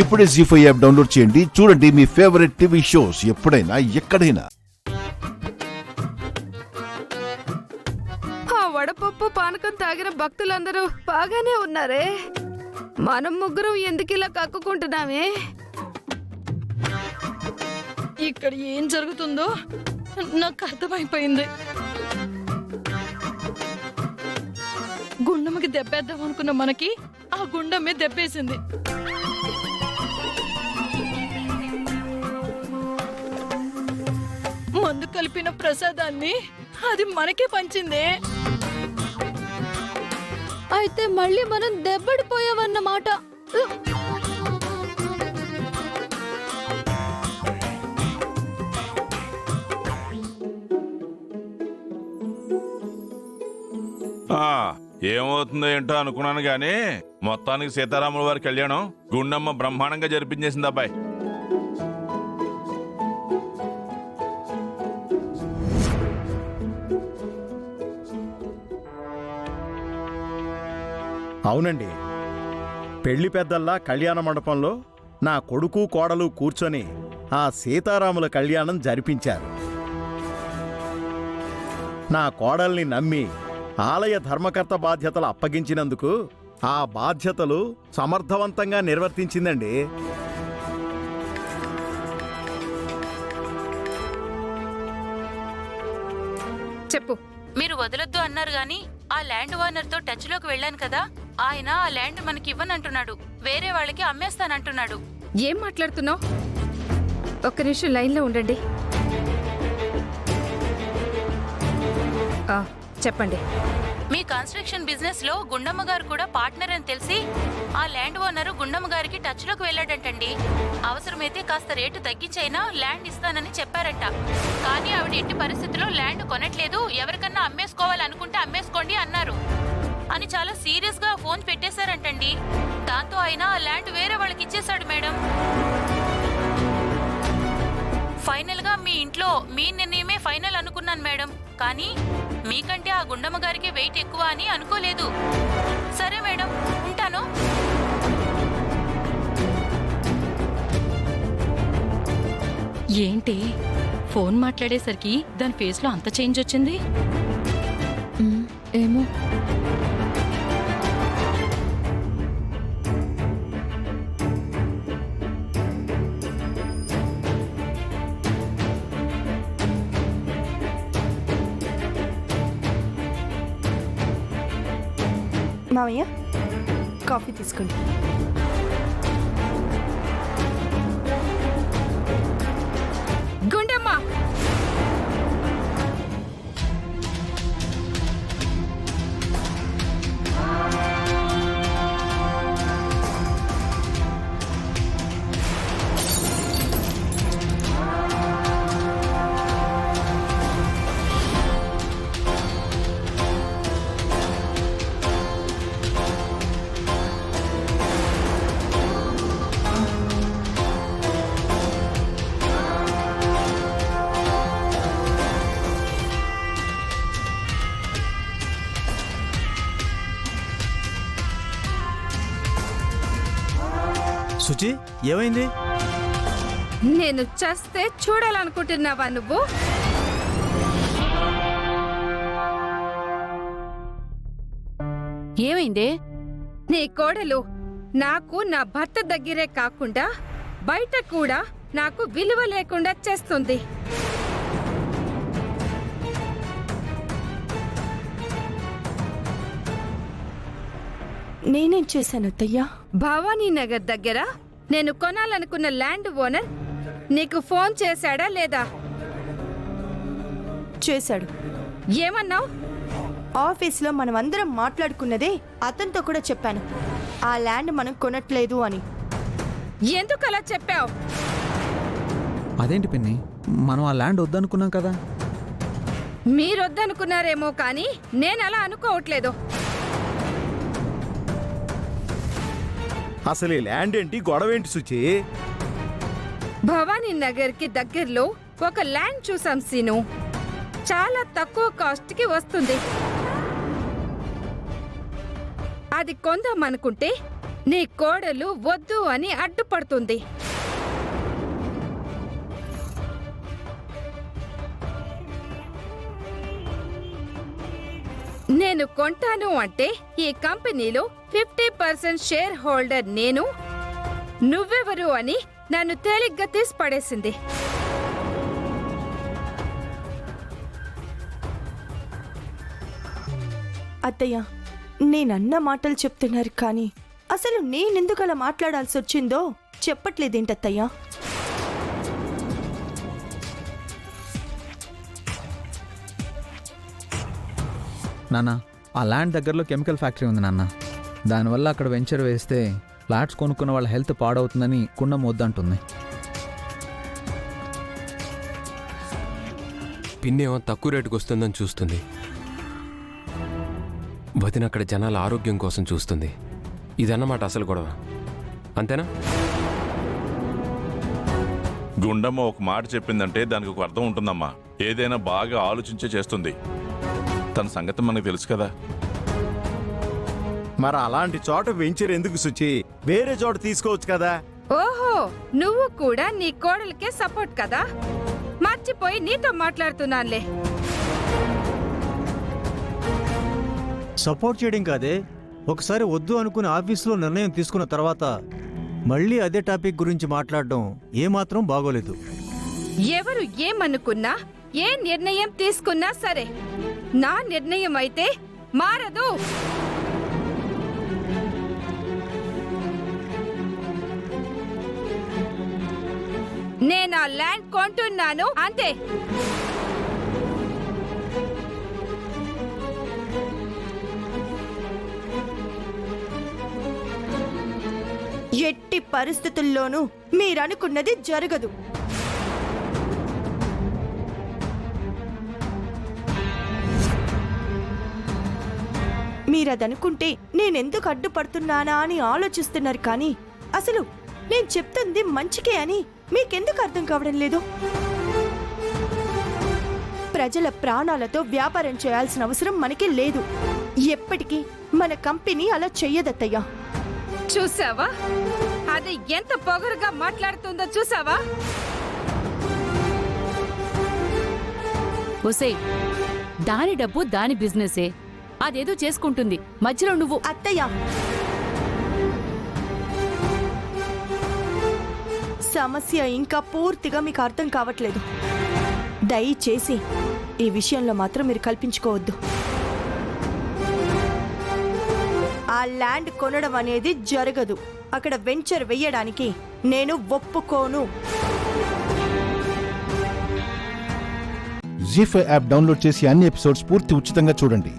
ఇప్పుడే జీ5 app download చేయండి. చూడండి మీ ఫేవరెట్ టీవీ షోస్ ఎప్పుడైనా ఎక్కడైనా. ఆ వడపప్పు పానకం తాగిన భక్తులందరూ బాగానే ఉన్నారే. మనం ముగ్గురం ఎందుకు ఇలా కక్కుకుంటున్నామే? ఇక్కడ ఏం జరుగుతుందో నాకు అర్థమైపోయింది. గుండమ్మకి దెబ్బేద్దాం అనుకున్న మనకి ఆ గుండమ్మే దెబ్బేసింది. మందు కలిపిన ప్రసాదాన్ని అది మనకే పంచిందే. అయితే మళ్ళీ మనం దెబ్బడిపోయామన్నమాట. ఏమవుతుందో ఏంటో అనుకున్నాను గాని మొత్తానికి సీతారాముల వారి కళ్యాణం గుండమ్మ బ్రహ్మాండంగా జరిపించేసింది అబ్బాయి. అవునండి, పెళ్లి పెద్దల్లా కళ్యాణ మండపంలో నా కొడుకు కోడలు కూర్చొని ఆ సీతారాముల కళ్యాణం జరిపించారు. నా కోడల్ని నమ్మి ఆలయ ధర్మకర్త బాధ్యతలు అప్పగించినందుకు ఆ బాధ్యతలు సమర్థవంతంగా నిర్వర్తించిందండి. చెప్పు. మీరు వదలొద్దు అన్నారు గాని ఆ ల్యాండ్ ఓనర్ తో టచ్ లోకి వెళ్ళాను కదా, ఆయన ఆ ల్యాండ్ మనకి ఇవ్వనంటున్నాడు, వేరే వాళ్ళకి అమ్మేస్తానంటున్నాడు. ఏం మాట్లాడుతున్నావు? ఒక్క నిమిషం లైన్లో ఉండండి. చెప్పండి. మీ కన్స్ట్రక్షన్ బిజినెస్ లో గుండమ్మ గారు కూడా పార్ట్నర్ అని తెలిసి ఆ ల్యాండ్ ఓనర్ గుండమ్మ గారికి టచ్ లోకి వెళ్ళాడంటండి. అవసరమైతే కాస్త రేటు తగ్గించైనా ల్యాండ్ ఇస్తానని చెప్పారంట. కానీ ఆవిడ ఎట్టి పరిస్థితుల్లో ల్యాండ్ కొనట్లేదు, ఎవరికన్నా అమ్మేసుకోవాలనుకుంటే అమ్మేసుకోండి అన్నారు అని చాలా సీరియస్ గా ఫోన్ పెట్టేశారంటండి. దాంతో ఆయన ఆ ల్యాండ్ వేరే వాళ్ళకి ఇచ్చేశాడు మేడం. ఫైనల్ గా మీ ఇంట్లో మీ నిర్ణయమే ఫైనల్ అనుకున్నాను మేడం, కానీ మీకంటే ఆ గుండమ్మ గారికి వెయిట్ ఎక్కువ అని అనుకోలేదు. సరే మేడం, ఉంటాను. ఏంటి ఫోన్ మాట్లాడేసరికి దాని ఫేస్ లో అంత చేంజ్ వచ్చింది? ఏమో. మామయ్య, కాఫీ తీసుకోండి. గుండమ్మ, సుచి, ఏమైంది? నేను చస్తే చూడాలనుకుంటున్నావా నువ్వు? ఏమైంది? నీ కోడలు నాకు నా భర్త దగ్గరే కాకుండా బయట కూడా నాకు విలువ లేకుండా చేస్తుంది. నేనేం చేశాను అత్తయ్యా? భవానీ నగర్ దగ్గర నేను కొనాలనుకున్న ల్యాండ్ ఓనర్ నీకు ఫోన్ చేశాడా లేదా? చేశాడు. ఏమన్నావు? ఆఫీస్లో మనం అందరం మాట్లాడుకున్నదే అతనితో కూడా చెప్పాను, ఆ ల్యాండ్ మనం కొనట్లేదు అని. ఎందుకు అలా చెప్పావు? అదేంటి పిన్ని, మనం ఆ ల్యాండ్ వద్దనుకున్నాం కదా. మీరొద్దనుకున్నారేమో కానీ నేను అలా అనుకోవట్లేదు. అసలు ఈ ల్యాండ్ ఏంటి, గొడవేంటి సుచి? భవానీ నగర్ కి దగ్గరలో ఒక ల్యాండ్ చూసాం సీను. చాలా తక్కువ కాస్ట్ కి వస్తుంది. అది కొందామనుకుంటే నీ కోడలు వద్దు అని అడ్డుపడుతుంది. నేను కొంటాను అంటే ఈ కంపెనీలో 50% షేర్ హోల్డర్ నేను, నువ్వెవరు అని నన్ను తేలిగ్గా తీసి పడేసింది. అత్తయ్య, నేనన్న మాటలు చెప్తున్నారు కానీ అసలు నేనెందుకు అలా మాట్లాడాల్సి వచ్చిందో చెప్పట్లేదేంటత్తయ్యా? నాన్న, ఆ ల్యాండ్ దగ్గరలో కెమికల్ ఫ్యాక్టరీ ఉంది నాన్న. దానివల్ల అక్కడ వెంచర్ వేస్తే ఫ్లాట్స్ కొనుక్కున్న వాళ్ళ హెల్త్ పాడవుతుందని గుండమ్మ వద్దంటుంది. పిన్నేమో తక్కువ రేటుకు వస్తుందని చూస్తుంది, వదిన అక్కడ జనాల ఆరోగ్యం కోసం చూస్తుంది. ఇదన్నమాట అసలు గొడవ, అంతేనా? గుండమ్మ ఒక మాట చెప్పిందంటే దానికి ఒక అర్థం ఉంటుందమ్మా. ఏదైనా బాగా ఆలోచించే చేస్తుంది. తన సంగతి మనకు తెలుసు కదా. మరి అలాంటి చోట వెంచర్ ఎందుకు సుచి? వేరే చోట తీసుకోవచ్చు కదా. ఓహో, నువ్వు కూడా నీ కోడలికే సపోర్ట్ కదా? మర్చిపోయి నీతో మాట్లాడుతున్నానులే. సపోర్ట్ చేయడం కాదే, ఒకసారి వద్దు అనుకుని ఆఫీసులో నిర్ణయం తీసుకున్న తర్వాత మళ్ళీ అదే టాపిక్ గురించి మాట్లాడడం ఏమాత్రం బాగోలేదు. ఎవరు ఏమనుకున్నా, ఏ నిర్ణయం తీసుకున్నా సరే, నా నిర్ణయం అయితే మారదు. నేను ఆ ల్యాండ్ కొంటున్నాను అంతే. ఎట్టి పరిస్థితుల్లోనూ మీరనుకున్నది జరగదు. మీరదనుకుంటే నేనెందుకు అడ్డుపడుతున్నానా అని ఆలోచిస్తున్నారు కానీ అసలు నేను చెప్తుంది మంచికే అని మీకెందుకు అర్థం కావడం లేదు? ప్రజల ప్రాణాలతో వ్యాపారం చేయాల్సిన అవసరం మనకి లేదు. ఎప్పటికీ మన కంపెనీ అలా చెయ్యదత్తయ్యా. చూసావా, అది ఎంత పొగరుగా మాట్లాడుతుందో చూసావా? ఒసే, దాని డబ్బు దాని బిజినెసే, అదేదో చేసుకుంటుంది. మధ్యలో నువ్వు. అత్తయ్య, సమస్య ఇంకా పూర్తిగా మీకు అర్థం కావట్లేదు. దయచేసి ఈ విషయంలో మాత్రం మీరు కల్పించుకోవద్దు. ఆ ల్యాండ్ కొనడం అనేది జరగదు. అక్కడ వెంచర్ వెయ్యడానికి నేను ఒప్పుకోను. జీ5 యాప్ డౌన్లోడ్ చేసి అన్ని ఎపిసోడ్స్ పూర్తి ఉచితంగా చూడండి.